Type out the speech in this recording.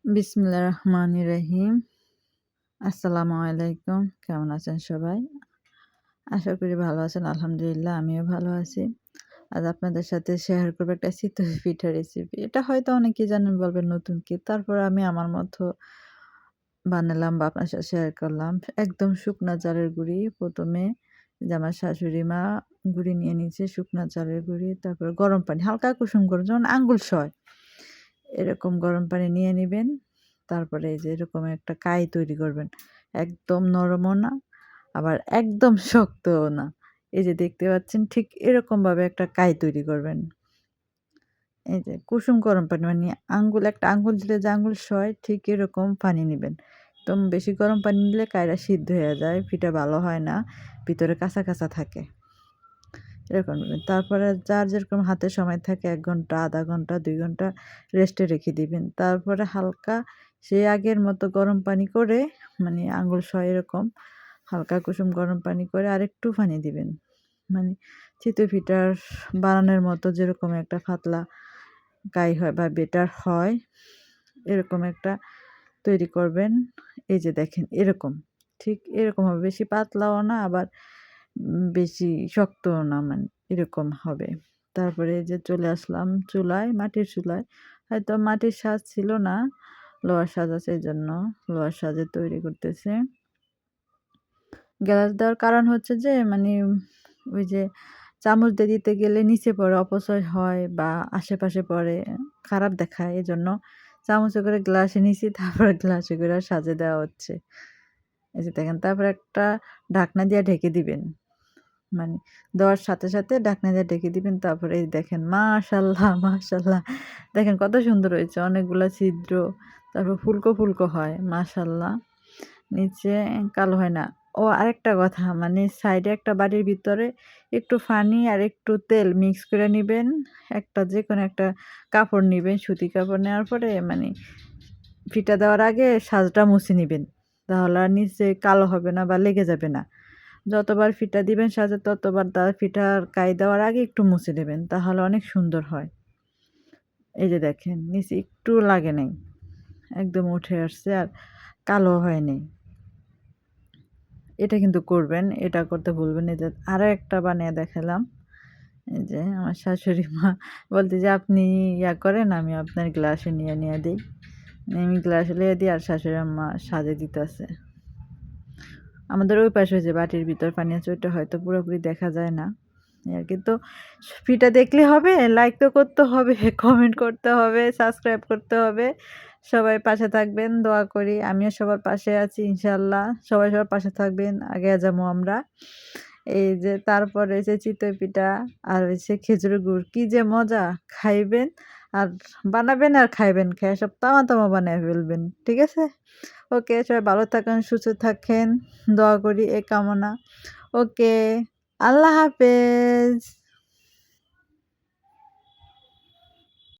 বিসমিল্লাহির রহমানির রহিম। আসসালামু আলাইকুম। কেমন আছেন সবাই? আশা করি ভালো আছেন। আলহামদুলিল্লাহ আমিও ভালো আছি। আজ আপনাদের সাথে শেয়ার করব একটা চিতই পিঠা রেসিপি। এটা হয়তো অনেকেই জানেন, বলবেন নতুন কি। তারপরে আমি আমার মতো বানালাম বা আপনার সাথে শেয়ার করলাম। একদম শুকনা চালের গুঁড়ি ১ম এ যে আমার শাশুড়ি মা গুঁড়ি নিয়ে নিয়েছে শুকনা চালের গুঁড়ি। তারপরে গরম পানি হালকা কুসুম গরম যেমন আঙ্গুল সয়। এরকম গরম পানি নিয়ে নিবেন। তারপরে এই যে এরকম একটা কাই তৈরি করবেন। একদম নরমও না, আবার একদম শক্তও না। এই যে দেখতে পাচ্ছেন ঠিক এরকমভাবে একটা কাই তৈরি করবেন। এই যে কুসুম গরম পানি মানে একটা আঙ্গুল দিলে যে আঙ্গুল সয় ঠিক এরকম পানি নিবেন। একদম বেশি গরম পানি নিলে কাইটা সিদ্ধ হয়ে যায়, পিঠা ভালো হয় না, ভিতরে কাঁচা, কাঁচা থাকে। এরকম নেবেন। তারপরে যার যেরকম হাতে সময় থাকে ১ ঘন্টা, ০.৫ ঘন্টা, ২ ঘন্টা রেস্টে রেখে দিবেন। তারপরে হালকা সেই আগের মতো গরম পানি করে মানে আঙুল সয় এরকম হালকা কুসুম গরম পানি করে আরেকটু পানি দিবেন। মানে চিতই পিঠার বানানোর মতো যেরকম একটা পাতলা কাই হয় বা বেটার হয়, এরকম একটা তৈরি করবেন। এই যে দেখেন এরকম, ঠিক এরকম হবে। বেশি পাতলাও না, আবার বেশি শক্তও না, মানে এরকম হবে। তারপরে এই যে চলে আসলাম চুলায়, মাটির চুলায়। হয়তো মাটির সাজ ছিল না, লোহার সাজ আছে, এজন্য লোহার সাজে তৈরি করতেছে। গ্যাস দেওয়ার কারণ হচ্ছে যে মানে ওই যে চামচ দিয়ে দিতে গেলে নিচে পড়ে, অপচয় হয় বা আশেপাশে পড়ে, খারাপ দেখায়। এজন্য চামচে করে গ্লাসে নিছি, তারপরে গ্লাসে করে সাজে দেওয়া হচ্ছে। এই যে দেখেন, তারপরে একটা ঢাকনা দিয়ে ঢেকে দিবেন। মানে দেওয়ার সাথে, সাথে ঢাকনা দিয়ে ঢেকে দিবেন। তারপরে এই দেখেন মাশাআল্লাহ, মাশাআল্লাহ দেখেন কত সুন্দর হয়েছে। অনেকগুলা ছিদ্র, তারপর ফুলকো, ফুলকো হয় মাশাআল্লাহ। নিচে কালো হয় না। ও আরেকটা কথা, মানে সাইডে একটা বাটির ভিতরে একটু পানি আর একটু তেল মিক্স করে নিবেন। একটা যেকোনো একটা কাপড় নিবেন, সুতি কাপড় নেওয়ার পরে মানে ফিতা দেওয়ার আগে সাজটা মুছে নিবেন। তাহলে আর নিচে কালো হবে না বা লেগে যাবে না। যতবার ফিতা দিবেন সাজে ততবার ফিতার কাই দেওয়ার আগে একটু মুছে নেবেন। তাহলে অনেক সুন্দর হয়। এই যে দেখেন নিচে একটুও লাগে নাই। একদম উঠে আসছে আর কালো হয় নাই। এটা কিন্তু করবেন, এটা করতে ভুলবেন। এই যে আরো একটা বানিয়ে দেখালাম। এই যে আমার শাশুড়ি মা বলতে যে, "আপনি করেন, আমি আপনার গ্লাসে নিয়ে দেই।" আমি গ্লাসে লিয়ে দিই আর শাশুড়ি আম্মা সাজে দিতেছে। আমাদের ওই পাশে যে বাটির ভিতর পানি আছে ওইটা হয়তো পুরোপুরি দেখা যায় না। এই আরকি। তো ভিডিওটা দেখলে হবে, লাইক তো করতে হবে, কমেন্ট করতে হবে, সাবস্ক্রাইব করতে হবে। সবাই পাশে থাকবেন, দোয়া করি। আমিও সবার পাশে আছি ইনশাআল্লাহ। সবাই সবার পাশে থাকবেন, আগাইয়া যাবো আমরা। এই যে তারপরে হইছে চিতই পিঠা আর হইছে খেজুরের গুড়। কি যে মজা! খাইবেন আর বানাবেন আর খাইবেন। খাইয়া সব তামা, তামা বানায় ফেলবেন। ঠিক আছে? ওকে, সবাই ভালো থাকেন, সুস্থ থাকেন। দোয়া করি এই কামনা। ওকে, আল্লাহ হাফেজ।